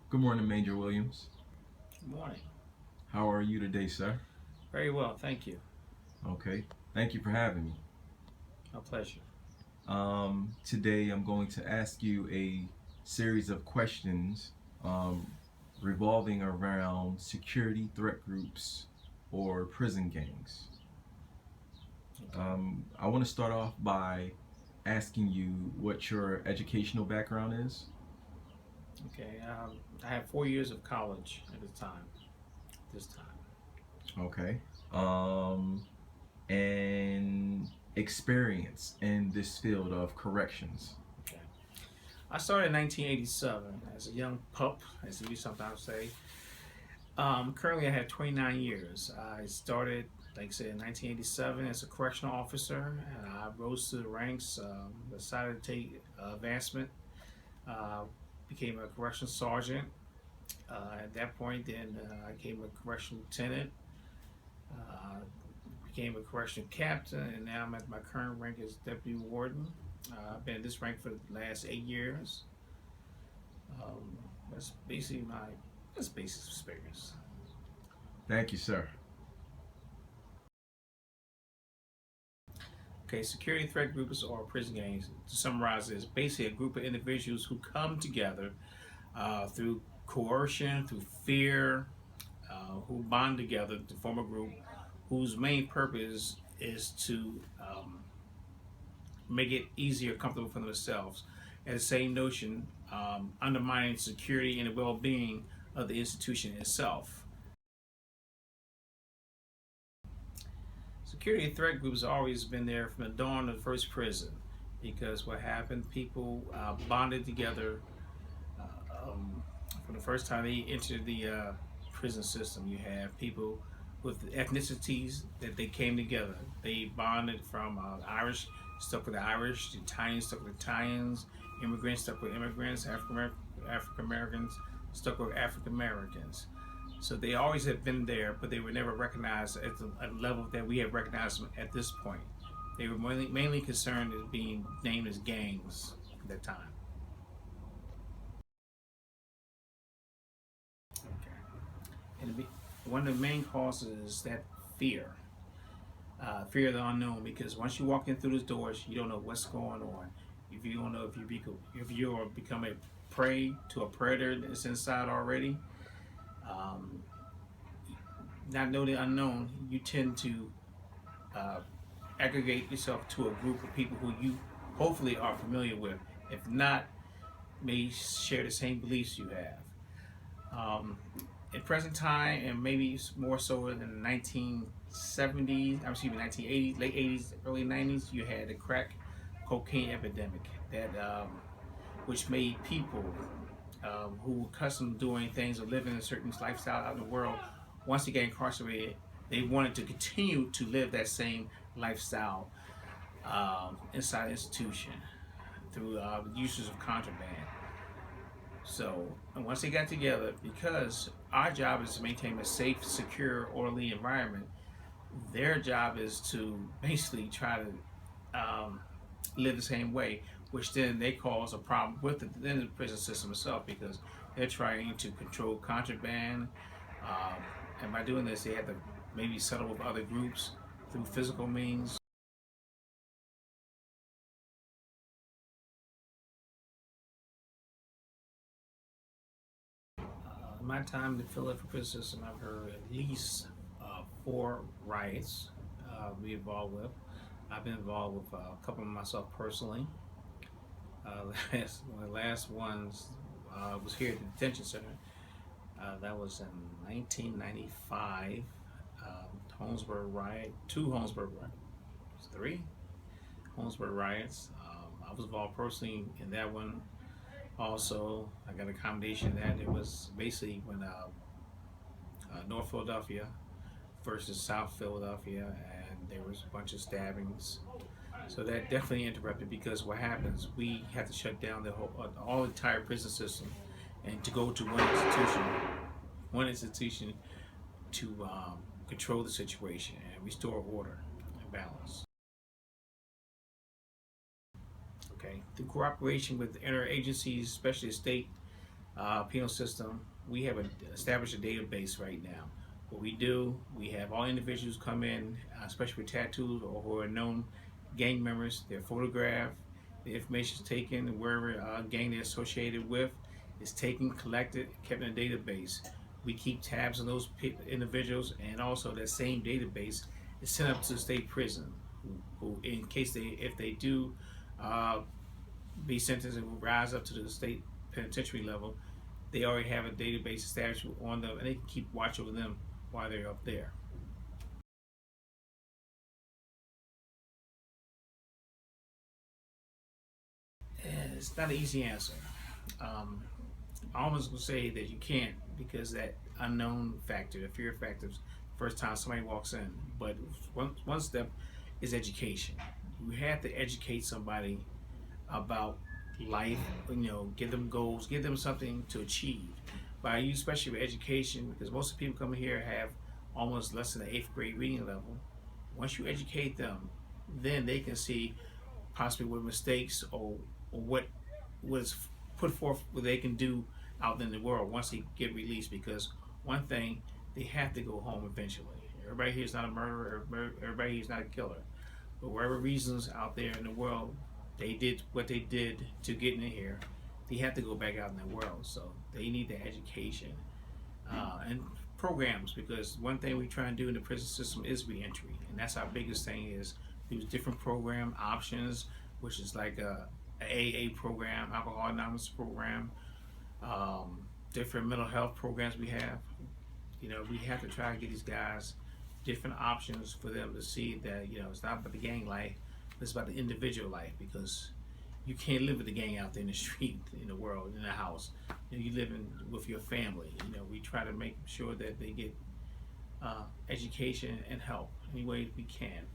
Good morning, Major Williams. Good morning. How are you today, sir? Very well, thank you. Okay. Thank you for having me. My pleasure. Today I'm going to ask you a series of questions um, revolving around security threat groups or prison gangs. Okay. I want to start off by asking you what your educational background is. Okay. I had 4 years of college at the time. This time. Okay. Um, and experience in this field of corrections. Okay. I started in 1987 as a young pup, as we sometimes say. Currently, I have 29 years. I started, like I said, in 1987 as a correctional officer, and I rose to the ranks. Decided to take advancement. Uh, Became a correctional sergeant. At that point, then I became a correctional lieutenant. Uh, Became a correctional captain, and now I'm at my current rank as deputy warden. I've been in this rank for the last 8 years. Um, that's basically my that's basic experience. Thank you, sir. Okay, security threat groups or prison gangs, to summarize, is basically a group of individuals who come together through coercion, through fear, who bond together to form a group whose main purpose is to make it easier, comfortable for themselves. And the same notion, undermining security and the well-being of the institution itself. Security threat groups have always been there from the dawn of the first prison, because what happened, people bonded together from the first time they entered the prison system. You have people with ethnicities that they came together. They bonded from Irish stuck with the Irish, the Italians stuck with Italians, immigrants stuck with immigrants, African Americans stuck with African Americans. So they always have been there, but they were never recognized at a level that we have recognized them at this point. They were mainly concerned as being named as gangs at that time. Okay. And one of the main causes is that fear. Fear of the unknown, because once you walk in through those doors, you don't know what's going on. If you don't know if you are become a prey to a predator that's inside already, um, not know the unknown, you tend to uh, aggregate yourself to a group of people who you hopefully are familiar with. If not, may share the same beliefs you have. In present time, and maybe more so in the 1970s, I'm excuse me, 1980s, late 80s, early 90s, you had the crack cocaine epidemic that which made people who were accustomed to doing things or living a certain lifestyle out in the world, once they got incarcerated, they wanted to continue to live that same lifestyle inside the institution through uses of contraband. So, and once they got together, because our job is to maintain a safe, secure, orderly environment, their job is to basically try to live the same way, which then they cause a problem with the prison system itself, because they're trying to control contraband, um, and by doing this, they have to maybe settle with other groups through physical means. In my time in the Philadelphia prison system, I've heard at least 4 riots we involved with. I've been involved with a couple of myself personally. One of the last ones was here at the Detention Center. That was in 1995. Holmesburg riot, 2 Holmesburg riots, 3 Holmesburg riots. I was involved personally in that one. Also, I got a accommodation that it was basically when North Philadelphia versus South Philadelphia, and there was a bunch of stabbings. So that definitely interrupted, because what happens, we have to shut down the whole, all entire prison system, and to go to one institution to control the situation and restore order and balance. Okay, through cooperation with interagencies, especially the state penal system, we have established a database right now. What we do, we have all individuals come in, especially with tattoos or who are known gang members. They're photographed, the information is taken, wherever gang they're associated with is taken, collected, kept in a database. We keep tabs on those individuals, and also that same database is sent up to the state prison, who in case if they do uh, be sentenced and rise up to the state penitentiary level, they already have a database established on them, and they can keep watch over them while they're up there. And it's not an easy answer. Um, I almost gonna say that you can't, because that unknown factor, the fear factor, first time somebody walks in. But one step is education. You have to educate somebody about life. Give them goals, give them something to achieve. By you, especially with education, because most of the people coming here have almost less than the 8th grade reading level. Once you educate them, then they can see possibly what mistakes or what was put forth what they can do out in the world once they get released. Because one thing, they have to go home eventually. Everybody here is not a murderer. Everybody here is not a killer. But whatever reasons out there in the world, they did what they did to get in here. They have to go back out in the world. So they need the education and programs, because one thing we try and do in the prison system is reentry, and that's our biggest thing, is use different program options, which is like a AA program, Alcohol Anonymous program, different mental health programs we have. We have to try to get these guys different options for them to see that it's not about the gang life, but it's about the individual life, because you can't live with the gang out there in the street, in the world, in the house. You live with your family. We try to make sure that they get education and help any way we can.